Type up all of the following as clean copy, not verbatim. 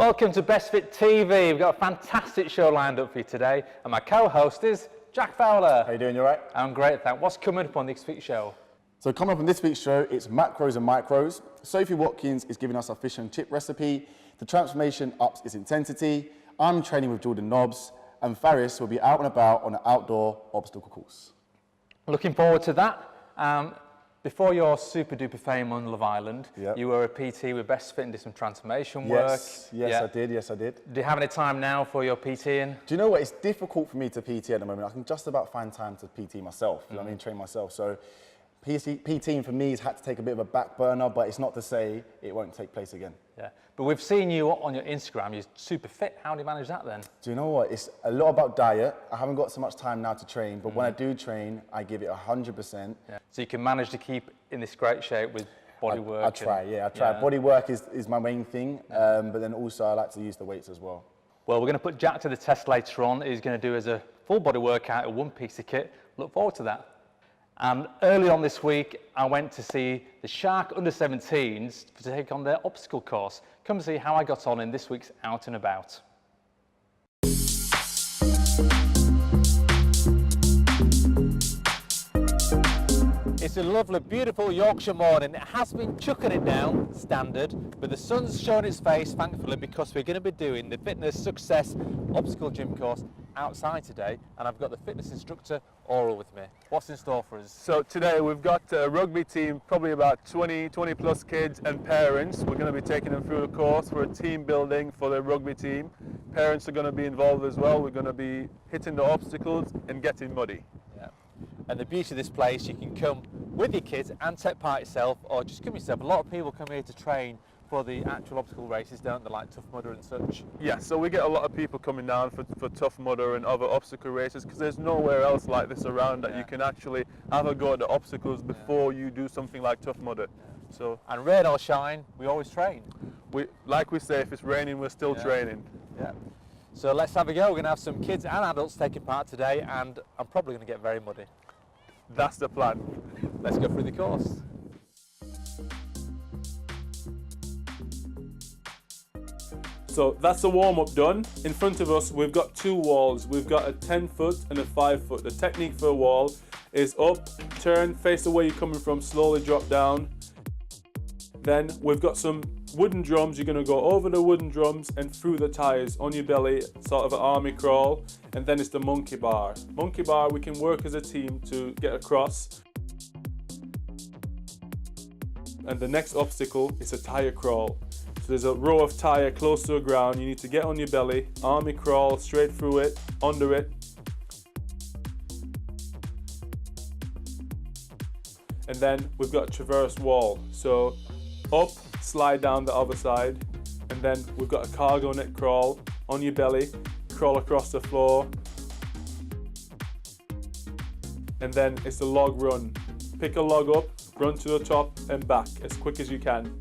Welcome to BESTFIT TV. We've got a fantastic show lined up for you today, and my co-host is Jack Fowler. How you doing? You all right? I'm great, thanks. What's coming up on this week's show? So coming up on this week's show, it's macros and micros. Sophie Watkins is giving us a fish and chip recipe. The transformation ups its intensity. I'm training with Jordan Nobbs, and Faris will be out and about on an outdoor obstacle course. Looking forward to that. Before your super duper fame on Love Island, you were a PT with BESTFIT and did some transformation work. Yes, I did. Do you have any time now for your PTing? Do you know what? It's difficult for me to PT at the moment. I can just about find time to PT myself. You know what I mean? Train myself. So PTing for me has had to take a bit of a back burner, but it's not to say it won't take place again. Yeah, but we've seen you on your Instagram, you're super fit. How do you manage that then? Do you know what? It's a lot about diet. I haven't got so much time now to train, but when I do train, I give it 100%. Yeah. So you can manage to keep in this great shape with body work? I try. Yeah. Body work is my main thing, but then also I like to use the weights as well. Well, we're going to put Jack to the test later on. He's going to do as a full body workout, a one piece of kit. Look forward to that. And early on this week, I went to see the Shark under-17s to take on their obstacle course. Come and see how I got on in this week's Out and About. It's a lovely, beautiful Yorkshire morning. It has been chucking it down, standard, but the sun's shown its face, thankfully, because we're going to be doing the Fitness Success Obstacle Gym course outside today, and I've got the fitness instructor, Oral, with me. What's in store for us? So today we've got a rugby team, probably about 20 plus kids and parents. We're going to be taking them through the course for a team building for the rugby team. Parents are going to be involved as well. We're going to be hitting the obstacles and getting muddy. Yeah. And the beauty of this place, you can come with your kids and take part yourself, or just come yourself. A lot of people come here to train for the actual obstacle races, don't they, like Tough Mudder and such? Yeah, so we get a lot of people coming down for Tough Mudder and other obstacle races, because there's nowhere else like this around that you can actually have a go at the obstacles before you do something like Tough Mudder. So, and rain or shine, we always train. Like we say, if it's raining, we're still training. Yeah. So let's have a go. We're going to have some kids and adults taking part today, and I'm probably going to get very muddy. That's the plan. Let's go through the course. So that's the warm-up done. In front of us, we've got two walls. We've got a 10-foot and a 5-foot. The technique for a wall is up, turn, face the way you're coming from, slowly drop down. Then we've got some wooden drums. You're gonna go over the wooden drums and through the tires on your belly, sort of an army crawl. And then it's the monkey bar. Monkey bar, we can work as a team to get across. And the next obstacle is a tire crawl. So there's a row of tire close to the ground. You need to get on your belly, army crawl straight through it, under it. And then we've got a traverse wall. So up, slide down the other side. And then we've got a cargo net crawl on your belly, crawl across the floor. And then it's the log run. Pick a log up, run to the top and back as quick as you can.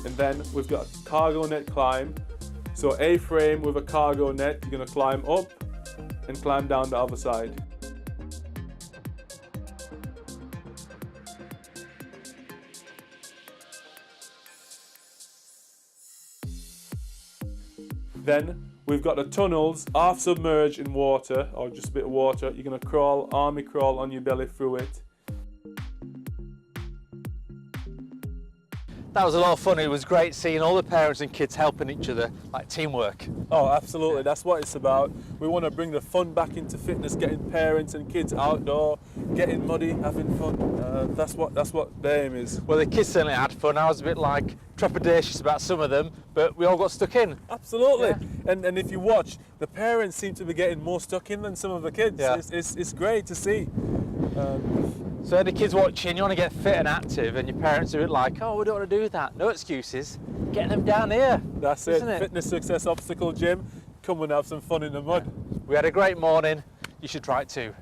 And then we've got cargo net climb. So A-frame with a cargo net, you're going to climb up and climb down the other side. Then we've got the tunnels, half submerged in water, or just a bit of water. You're going to crawl, army crawl on your belly through it. That was a lot of fun. It was great seeing all the parents and kids helping each other, like teamwork. Oh, absolutely. That's what it's about. We want to bring the fun back into fitness, getting parents and kids outdoor, getting muddy, having fun. That's what the aim is. Well, the kids certainly had fun. I was a bit like trepidatious about some of them, but we all got stuck in. Absolutely. Yeah. And if you watch, the parents seem to be getting more stuck in than some of the kids. Yeah. It's great to see. So the kids watching, you want to get fit and active, and your parents are like, oh, we don't want to do that. No excuses. Get them down here. That's it. Fitness Success Obstacle Gym. Come and have some fun in the mud. Yeah. We had a great morning. You should try it too.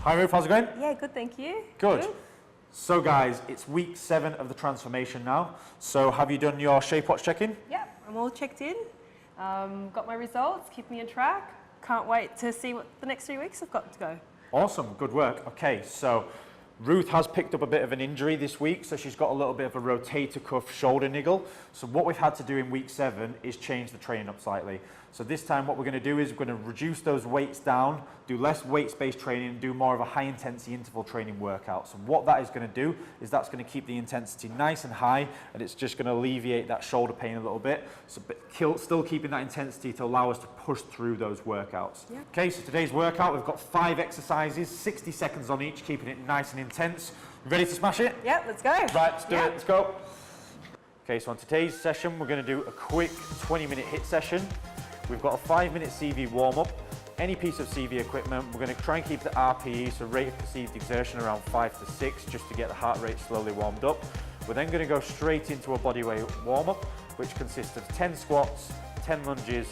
Hi Ruth, how's it going? Yeah, good, thank you. Good. So guys, it's week 7 of the transformation now. So have you done your Shape Watch check-in? Yep, I'm all checked in. Got my results, keep me on track. Can't wait to see what the next 3 weeks have got to go. Awesome, good work. Okay, so Ruth has picked up a bit of an injury this week, so she's got a little bit of a rotator cuff shoulder niggle. So what we've had to do in week 7 is change the training up slightly. So this time what we're going to do is we're going to reduce those weights down, do less weights-based training, do more of a high-intensity interval training workout. So what that is going to do is that's going to keep the intensity nice and high, and it's just going to alleviate that shoulder pain a little bit, so still keeping that intensity to allow us to push through those workouts. Yeah. Okay, so today's workout, we've got 5 exercises, 60 seconds on each, keeping it nice and intense. Ready to smash it? Yep, let's go. Right, let's do it, let's go. Okay, so on today's session, we're going to do a quick 20-minute HIIT session. We've got a 5-minute CV warm-up. Any piece of CV equipment, we're going to try and keep the RPE, so rate of perceived exertion, around 5 to 6, just to get the heart rate slowly warmed up. We're then going to go straight into a bodyweight warm-up, which consists of 10 squats, 10 lunges,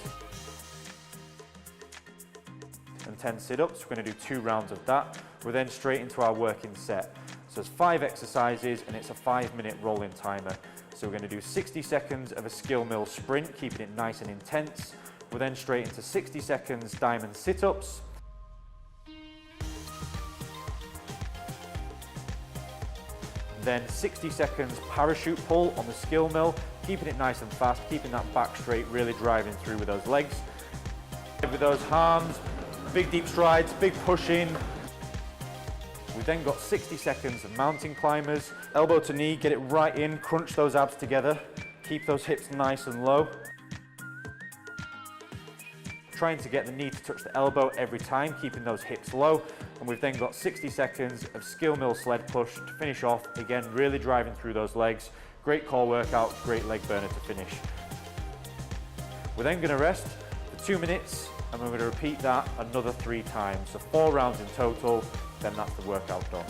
and 10 sit-ups. We're going to do 2 rounds of that. We're then straight into our working set. So it's 5 exercises, and it's a 5-minute rolling timer. So we're going to do 60 seconds of a skill mill sprint, keeping it nice and intense. We're then straight into 60 seconds diamond sit-ups. Then 60 seconds parachute pull on the skill mill, keeping it nice and fast, keeping that back straight, really driving through with those legs. With those arms, big deep strides, big push in. We've then got 60 seconds of mountain climbers, elbow to knee, get it right in, crunch those abs together, keep those hips nice and low. Trying to get the knee to touch the elbow every time, keeping those hips low. And we've then got 60 seconds of skill mill sled push to finish off. Again, really driving through those legs. Great core workout, great leg burner to finish. We're then going to rest for 2 minutes, and we're going to repeat that another 3 times. So 4 rounds in total, then that's the workout done.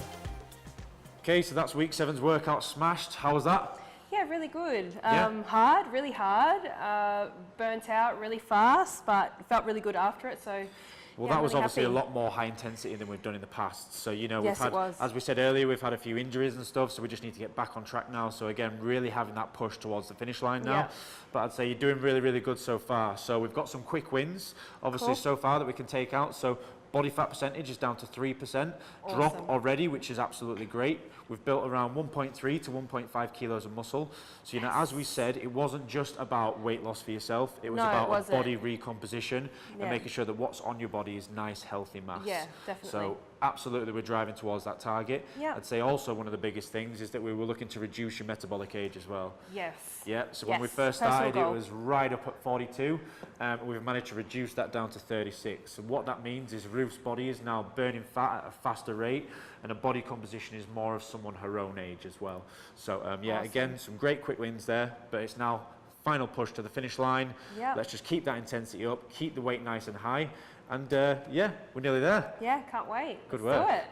Okay, so that's week 7's workout smashed. How was that? Yeah, really good. Yeah. Hard, really hard. Burnt out really fast, but felt really good after it. So, well, yeah, that was really obviously happy. a lot more high intensity than we've done in the past. So, you know, Yes, we've had, it was. as we said earlier, we've had a few injuries and stuff, so we just need to get back on track now. So again, really having that push towards the finish line now. Yeah. But I'd say you're doing really, really good so far. So we've got some quick wins, obviously, Cool. so far that we can take out. So body fat percentage is down to 3%. Awesome. Drop already, which is absolutely great. We've built around 1.3 to 1.5 kilos of muscle. So, you know, as we said, it wasn't just about weight loss for yourself. It was No, it about a wasn't. body recomposition Yeah. and making sure that what's on your body is nice, healthy mass. Yeah, definitely. So absolutely we're driving towards that target. Yeah. I'd say also one of the biggest things is that we were looking to reduce your metabolic age as well. Yes. Yeah, so when we Yes, first personal started, it goal. was right up at 42. We've managed to reduce that down to 36. And what that means is Ruth's body is now burning fat at a faster rate, and her body composition is more of someone her own age as well. So yeah, Awesome. again, some great quick wins there, but it's now final push to the finish line. Yep. Let's just keep that intensity up, keep the weight nice and high, and yeah, we're nearly there. Yeah, can't wait. Good Let's work. do it.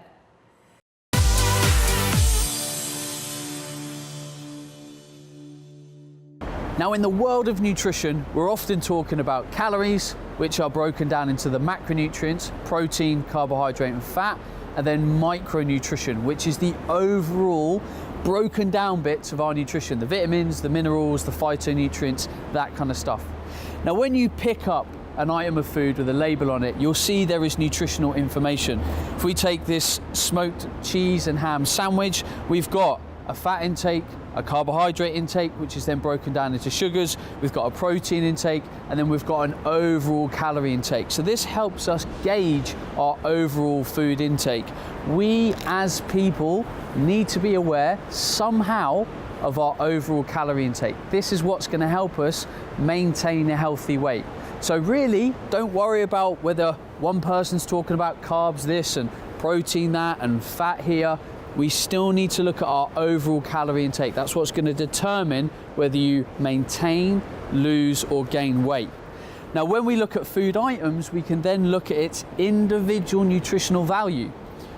Now, in the world of nutrition, we're often talking about calories, which are broken down into the macronutrients, protein, carbohydrate, and fat, and then micronutrition, which is the overall broken down bits of our nutrition, the vitamins, the minerals, the phytonutrients, that kind of stuff. Now, when you pick up an item of food with a label on it, you'll see there is nutritional information. If we take this smoked cheese and ham sandwich, we've got a fat intake, a carbohydrate intake, which is then broken down into sugars. We've got a protein intake, and then we've got an overall calorie intake. So this helps us gauge our overall food intake. We as people need to be aware somehow of our overall calorie intake. This is what's going to help us maintain a healthy weight. So really, don't worry about whether one person's talking about carbs this and protein that and fat here. We still need to look at our overall calorie intake. That's what's going to determine whether you maintain, lose, or gain weight. Now, when we look at food items, we can then look at its individual nutritional value.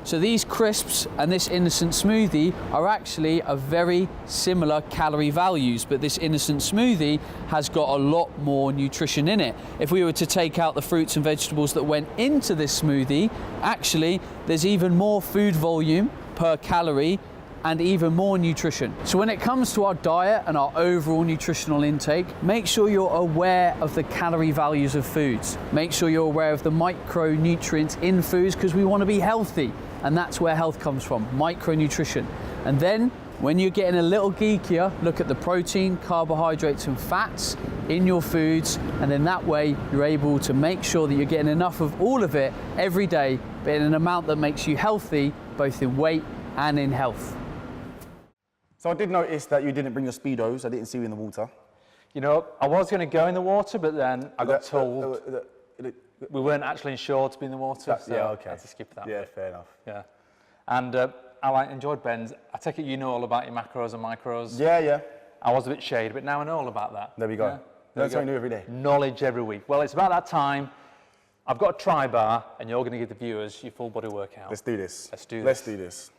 So these crisps and this innocent smoothie are actually a very similar calorie values, but this innocent smoothie has got a lot more nutrition in it. If we were to take out the fruits and vegetables that went into this smoothie, actually there's even more food volume per calorie and even more nutrition. So when it comes to our diet and our overall nutritional intake, make sure you're aware of the calorie values of foods. Make sure you're aware of the micronutrients in foods, because we want to be healthy, and that's where health comes from, micronutrition. And then when you're getting a little geekier, look at the protein, carbohydrates and fats in your foods, and then that way you're able to make sure that you're getting enough of all of it every day, but in an amount that makes you healthy, both in weight and in health. So I did notice that you didn't bring your Speedos. I didn't see you in the water. You know, I was going to go in the water, but then I got told we weren't actually insured to be in the water, so yeah, okay. I had to skip that. Yeah, fair enough. Yeah. And I enjoyed Ben's. I take it you know all about your macros and micros. Yeah, yeah. I was a bit shady, but now I know all about that. There we go. Yeah? There Learn we go. something new every day. Knowledge every week. Well, it's about that time. I've got a tri bar, and you're going to give the viewers your full body workout. Let's do this. Let's do this. Let's do this.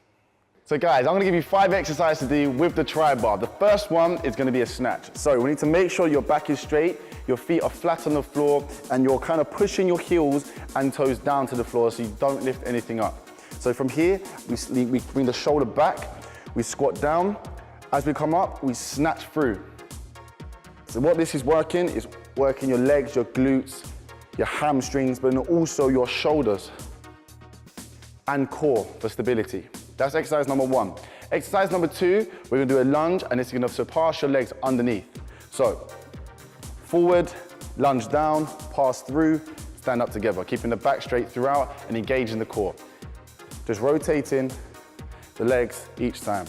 So guys, I'm gonna give you 5 exercises to do with the tri bar. The first one is gonna be a snatch. So we need to make sure your back is straight, your feet are flat on the floor, and you're kind of pushing your heels and toes down to the floor so you don't lift anything up. So from here, we bring the shoulder back, we squat down. As we come up, we snatch through. So what this is working your legs, your glutes, your hamstrings, but also your shoulders and core for stability. That's exercise number 1. Exercise number 2, we're gonna do a lunge, and it's gonna surpass your legs underneath. So, forward, lunge down, pass through, stand up together, keeping the back straight throughout and engaging the core. Just rotating the legs each time.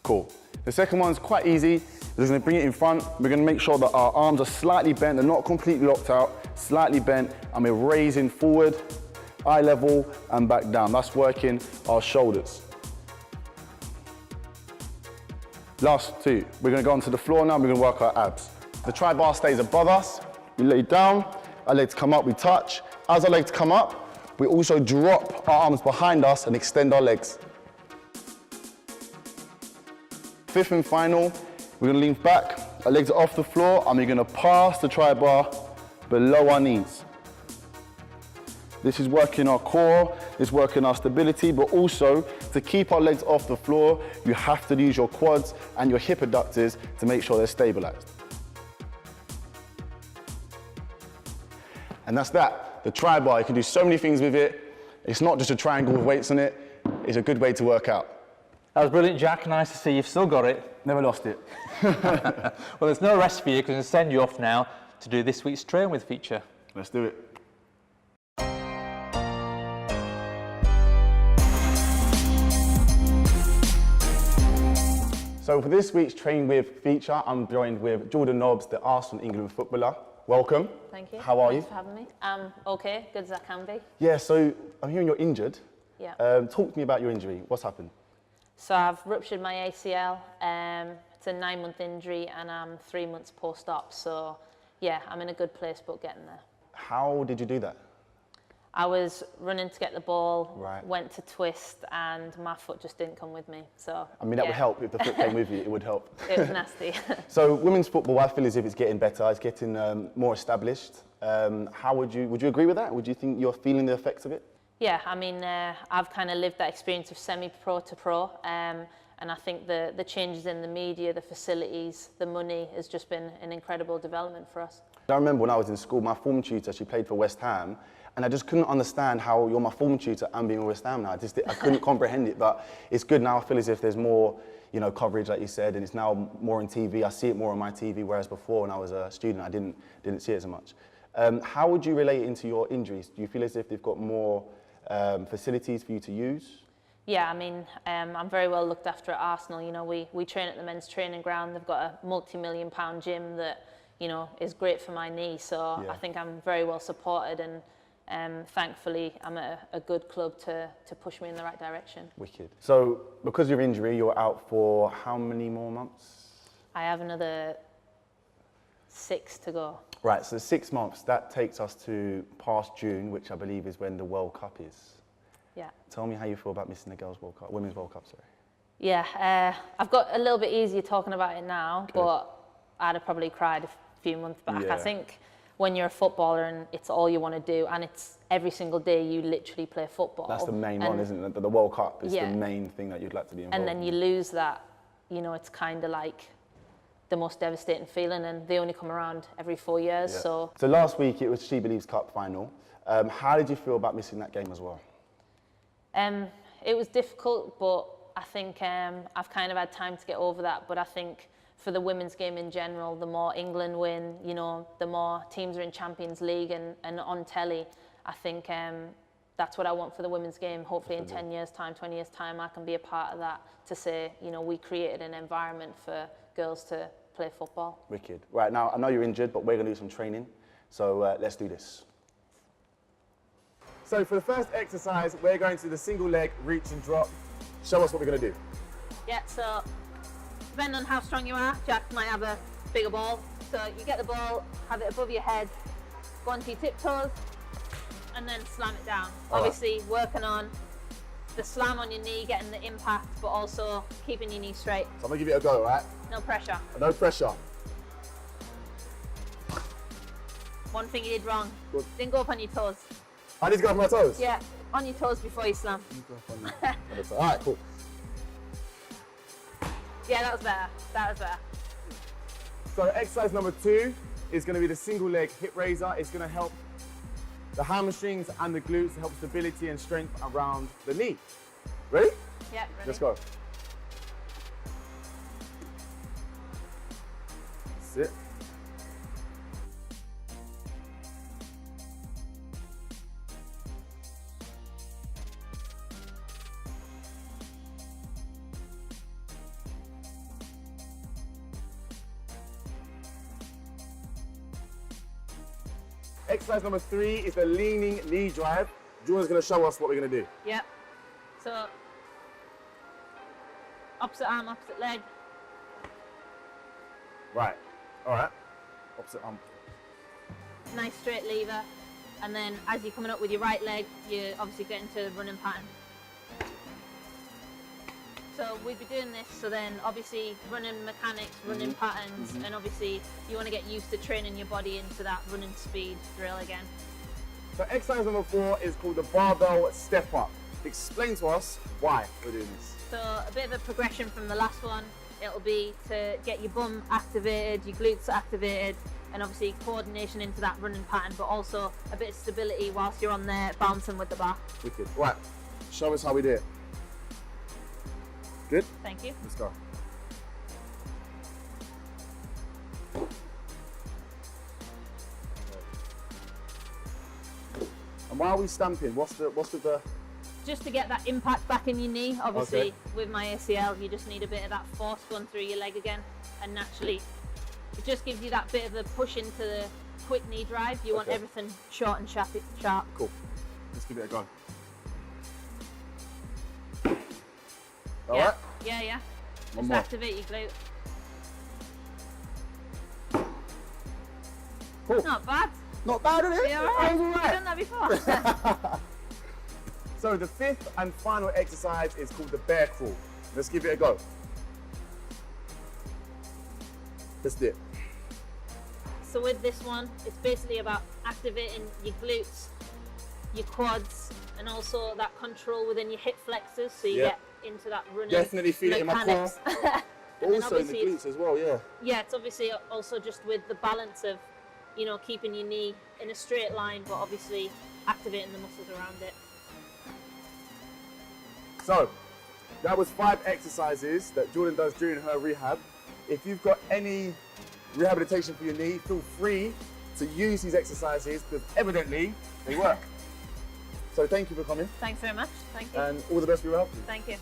Cool. The second one's quite easy. We're just gonna bring it in front. We're gonna make sure that our arms are slightly bent, they're not completely locked out, slightly bent, and we're raising forward, eye level, and back down. That's working our shoulders. Last 2. We're gonna go onto the floor now, we're gonna work our abs. The tri bar stays above us, we lay down, our legs come up, we touch. As our legs come up, we also drop our arms behind us and extend our legs. 5th and final, we're gonna lean back, our legs are off the floor, and we're gonna pass the tri bar below our knees. This is working our core, it's working our stability, but also to keep our legs off the floor, you have to use your quads and your hip adductors to make sure they're stabilized. And that's that. The tri bar, you can do so many things with it. It's not just a triangle with weights on it, it's a good way to work out. That was brilliant, Jack. Nice to see you've still got it. Never lost it. Well, there's no rest for you, because I'm going to send you off now to do this week's Train With feature. Let's do it. So for this week's Train With feature, I'm joined with Jordan Nobbs, the Arsenal England footballer. Welcome. Thank you. How are Thanks you? for having me. Okay, good as I can be. Yeah, so I'm hearing you're injured. Yeah. Talk to me about your injury. What's happened? So I've ruptured my ACL. It's a 9-month injury and I'm 3 months post-op. So yeah, I'm in a good place, but getting there. How did you do that? I was running to get the ball, Right. went to twist, and my foot just didn't come with me. So I mean, that yeah. would help if the foot came with you. It would help. It was nasty. So women's football, I feel as if it's getting better. It's getting more established. How would you agree with that? Would you think you're feeling the effects of it? Yeah, I mean, I've kind of lived that experience of semi-pro to pro, and I think the changes in the media, the facilities, the money has just been an incredible development for us. I remember when I was in school, my form tutor, she played for West Ham, and I just couldn't understand how you're my form tutor and being with West Ham now. I couldn't comprehend it, but it's good now. I feel as if there's more, coverage, like you said, and it's now more on TV. I see it more on my TV, whereas before, when I was a student, I didn't see it as much. How would you relate it into your injuries? Do you feel as if they've got more facilities for you to use? Yeah, I mean, I'm very well looked after at Arsenal. You know, we train at the men's training ground. They've got a multi-million-pound gym that, is great for my knee. So Yeah. I think I'm very well supported, and thankfully I'm at a good club to push me in the right direction. Wicked. So because of your injury, you're out for how many more months? I have another 6 to go. Right, so 6 months, that takes us to past June, which I believe is when the World Cup is. Yeah. Tell me how you feel about missing the Girls' World Cup, Women's World Cup, sorry. Yeah, I've got a little bit easier talking about it now, but I'd have probably cried a few months back. Yeah. I think when you're a footballer and it's all you want to do, and it's every single day you literally play football. That's the main one, isn't it? The World Cup is Yeah. the main thing that you'd like to be involved And then you lose that, you know, it's kind of like the most devastating feeling, and they only come around every 4 years. Yeah. So last week it was She Believes Cup final. How did you feel about missing that game as well? it was difficult, but I think I've kind of had time to get over that. But I think for the women's game in general, the more England win, you know, the more teams are in Champions League and on telly, I think that's what I want for the women's game. Hopefully in 10 years' time, 20 years' time, I can be a part of that to say, you know, we created an environment for girls to play football. Wicked. Right, now, I know you're injured, but we're going to do some training. So let's do this. So for the first exercise, we're going to do the single leg reach and drop. Show us what we're going to do. Yeah, so depending on how strong you are, Jack might have a bigger ball. So you get the ball, have it above your head, go onto your tiptoes, and then slam it down. Obviously, working on the slam on your knee, getting the impact, but also keeping your knee straight. So I'm going to give it a go, all right? No pressure. No pressure. One thing you did wrong. Good. Didn't go up on your toes. I need to go off my toes? Yeah, on your toes before you slam. All right, cool. Yeah, that was better. That was better. So exercise number 2 is going to be the single leg hip raiser. It's going to help the hamstrings and the glutes to help stability and strength around the knee. Ready? Yeah, ready? Let's go. Sit. Exercise number 3 is the leaning knee drive. Jordan's going to show us what we're going to do. Yeah. So, opposite arm, opposite leg. Right. All right. Opposite arm. Nice straight lever. And then as you're coming up with your right leg, you obviously get into the running pattern. So we'd be doing this, so then obviously running mechanics, running patterns, and obviously you want to get used to training your body into that running speed drill again. So exercise number 4 is called the barbell step up. Explain to us why we're doing this. So a bit of a progression from the last one. It'll be to get your bum activated, your glutes activated, and obviously coordination into that running pattern, but also a bit of stability whilst you're on there bouncing with the bar. Wicked. Right. Show us how we do it. Good? Thank you. Let's go. And why are we stamping? What's with the... Just to get that impact back in your knee. Obviously, with my ACL, you just need a bit of that force going through your leg again. And naturally, it just gives you that bit of a push into the quick knee drive. You want everything short and sharp. Cool. Let's give it a go. All right? Yeah. One Just more. activate your glute. Cool. Not bad. Not bad, is it? Yeah, all right. That was all I've right. done that before. So the 5th and final exercise is called the bear crawl. Let's give it a go. Let's do it. So with this one, it's basically about activating your glutes, your quads, and also that control within your hip flexors, so you get into that running Definitely feel it in my core. And Also in the obviously glutes as well, yeah. Yeah, it's obviously also just with the balance of, you know, keeping your knee in a straight line, but obviously activating the muscles around it. So, that was 5 exercises that Jordan does during her rehab. If you've got any rehabilitation for your knee, feel free to use these exercises because evidently they work. So thank you for coming. Thanks very much. Thank you. And all the best for your help. Thank you.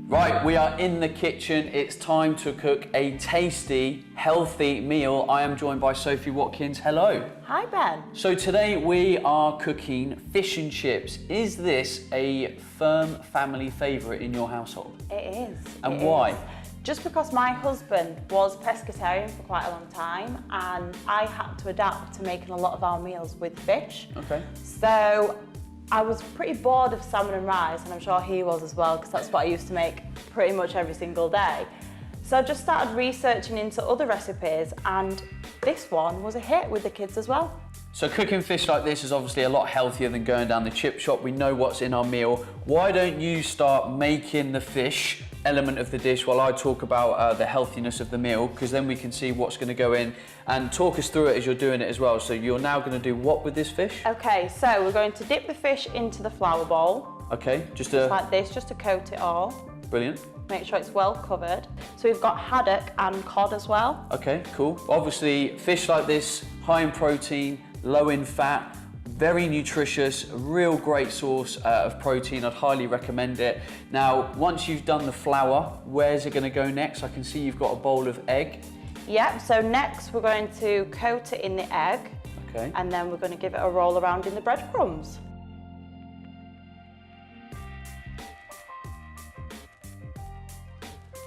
Right, Right, we are in the kitchen. It's time to cook a tasty, healthy meal. I am joined by Sophie Watkins. Hello. Hi, Ben. So today we are cooking fish and chips. Is this a firm family favourite in your household? It is. And why? Just because my husband was pescatarian for quite a long time, and I had to adapt to making a lot of our meals with fish. Okay. So I was pretty bored of salmon and rice, and I'm sure he was as well, because that's what I used to make pretty much every single day. So I just started researching into other recipes, and this one was a hit with the kids as well. So cooking fish like this is obviously a lot healthier than going down the chip shop. We know what's in our meal. Why don't you start making the fish element of the dish while I talk about the healthiness of the meal, because then we can see what's going to go in, and talk us through it as you're doing it as well. So you're now going to do what with this fish? Okay, so we're going to dip the fish into the flour bowl. Okay, just like this, just to coat it all. Brilliant. Make sure it's well covered. So we've got haddock and cod as well. Okay, cool. Obviously, fish like this, high in protein, low in fat, very nutritious, a real great source of protein. I'd highly recommend it. Now, once you've done the flour, where's it going to go next? I can see you've got a bowl of egg. Yep, so next we're going to coat it in the egg. Okay. And then we're going to give it a roll around in the breadcrumbs.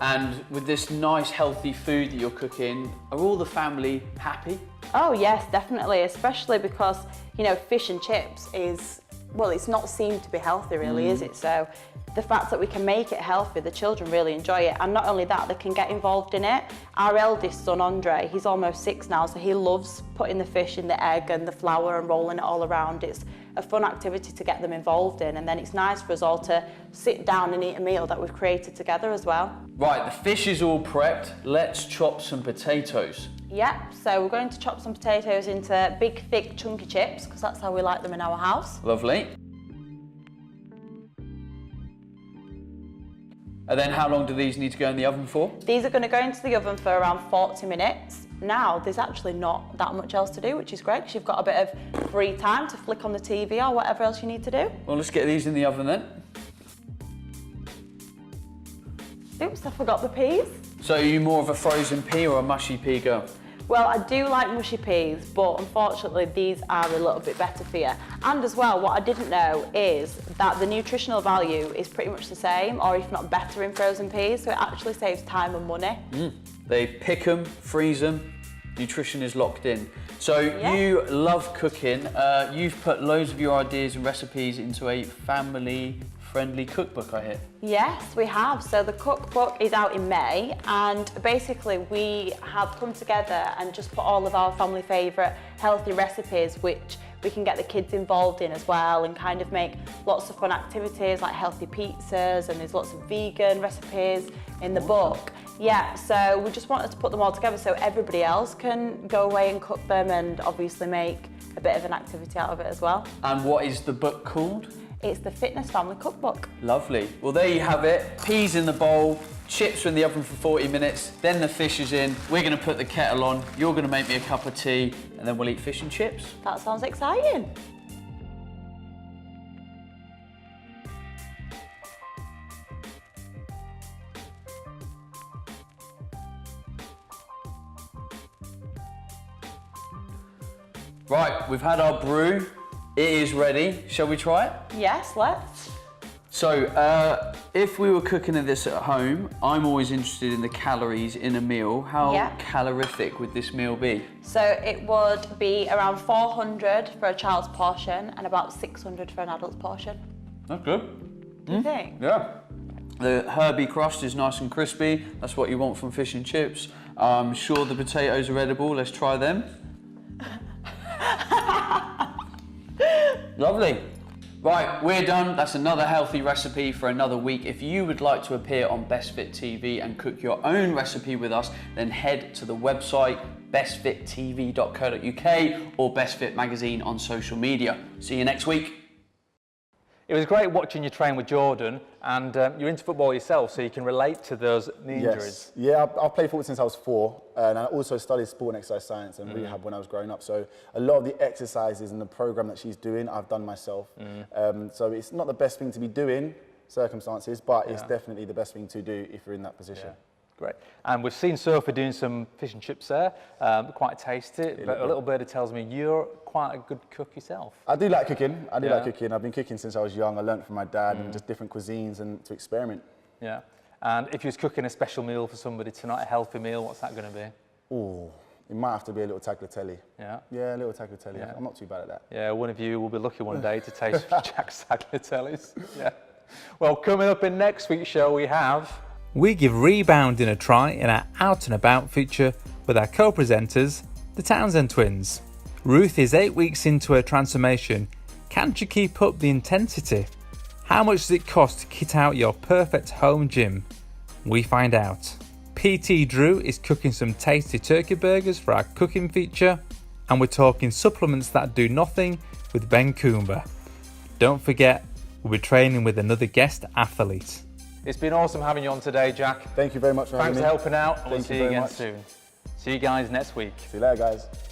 And with this nice healthy food that you're cooking, are all the family happy? Oh yes, definitely, especially because, you know, fish and chips is, well, it's not seemed to be healthy really, is it? So the fact that we can make it healthy, the children really enjoy it. And not only that, they can get involved in it. Our eldest son, Andre, he's almost 6 now, so he loves putting the fish in the egg and the flour and rolling it all around. It's a fun activity to get them involved in, and then it's nice for us all to sit down and eat a meal that we've created together as well. Right, the fish is all prepped. Let's chop some potatoes. Yep, so we're going to chop some potatoes into big, thick, chunky chips, because that's how we like them in our house. Lovely. And then how long do these need to go in the oven for? These are going to go into the oven for around 40 minutes. Now, there's actually not that much else to do, which is great, because you've got a bit of free time to flick on the TV or whatever else you need to do. Well, let's get these in the oven then. Oops, I forgot the peas. So are you more of a frozen pea or a mushy pea girl? Well, I do like mushy peas, but unfortunately these are a little bit better for you. And as well, what I didn't know is that the nutritional value is pretty much the same, or if not better, in frozen peas, so it actually saves time and money. They pick them, freeze them, nutrition is locked in. So Yeah. you love cooking. You've put loads of your ideas and recipes into a family-friendly cookbook, I hear. Yes, we have. So the cookbook is out in May, and basically we have come together and just put all of our family favourite healthy recipes, which we can get the kids involved in as well, and kind of make lots of fun activities like healthy pizzas, and there's lots of vegan recipes in the book. Yeah, so we just wanted to put them all together so everybody else can go away and cook them, and obviously make a bit of an activity out of it as well. And what is the book called? It's the Fitness Family Cookbook. Lovely. Well, there you have it. Peas in the bowl, chips are in the oven for 40 minutes, then the fish is in. We're going to put the kettle on, you're going to make me a cup of tea, and then we'll eat fish and chips. That sounds exciting. Right, we've had our brew. It is ready. Shall we try it? Yes, let's. So, if we were cooking this at home, I'm always interested in the calories in a meal. How calorific would this meal be? So it would be around 400 for a child's portion and about 600 for an adult's portion. That's good. Do you think? Yeah. The herby crust is nice and crispy. That's what you want from fish and chips. I'm sure the potatoes are edible. Let's try them. Lovely. Right, we're done. That's another healthy recipe for another week. If you would like to appear on BESTFIT TV and cook your own recipe with us, then head to the website bestfittv.co.uk or BESTFIT magazine on social media. See you next week. It was great watching you train with Jordan, and you're into football yourself, so you can relate to those knee injuries. Yeah, I've played football since I was 4, and I also studied sport and exercise science and rehab when I was growing up. So a lot of the exercises and the program that she's doing, I've done myself. So it's not the best thing to be doing, circumstances, but it's definitely the best thing to do if you're in that position. Yeah. Great. And we've seen Sophie doing some fish and chips there, quite tasty, but a little birdie tells me you're quite a good cook yourself. I do like cooking. I do like cooking. I've been cooking since I was young. I learned from my dad and just different cuisines and to experiment. Yeah. And if you was cooking a special meal for somebody tonight, a healthy meal, what's that going to be? Oh, it might have to be a little tagliatelle. Yeah. Yeah, a little tagliatelle. Yeah. I'm not too bad at that. Yeah, one of you will be lucky one day to taste Jack's tagliatellis. Yeah. Well, coming up in next week's show, we have... We give rebounding a try in our Out and About feature with our co-presenters, the Townsend twins. Ruth is 8 weeks into her transformation. Can she keep up the intensity? How much does it cost to kit out your perfect home gym? We find out. PT Drew is cooking some tasty turkey burgers for our cooking feature, and we're talking supplements that do nothing with Ben Coomber. Don't forget, we'll be training with another guest athlete. It's been awesome having you on today, Jack. Thank you very much for having me. Thanks for helping out, and we'll Thank you see you very again much. soon. See you guys next week. See you later, guys.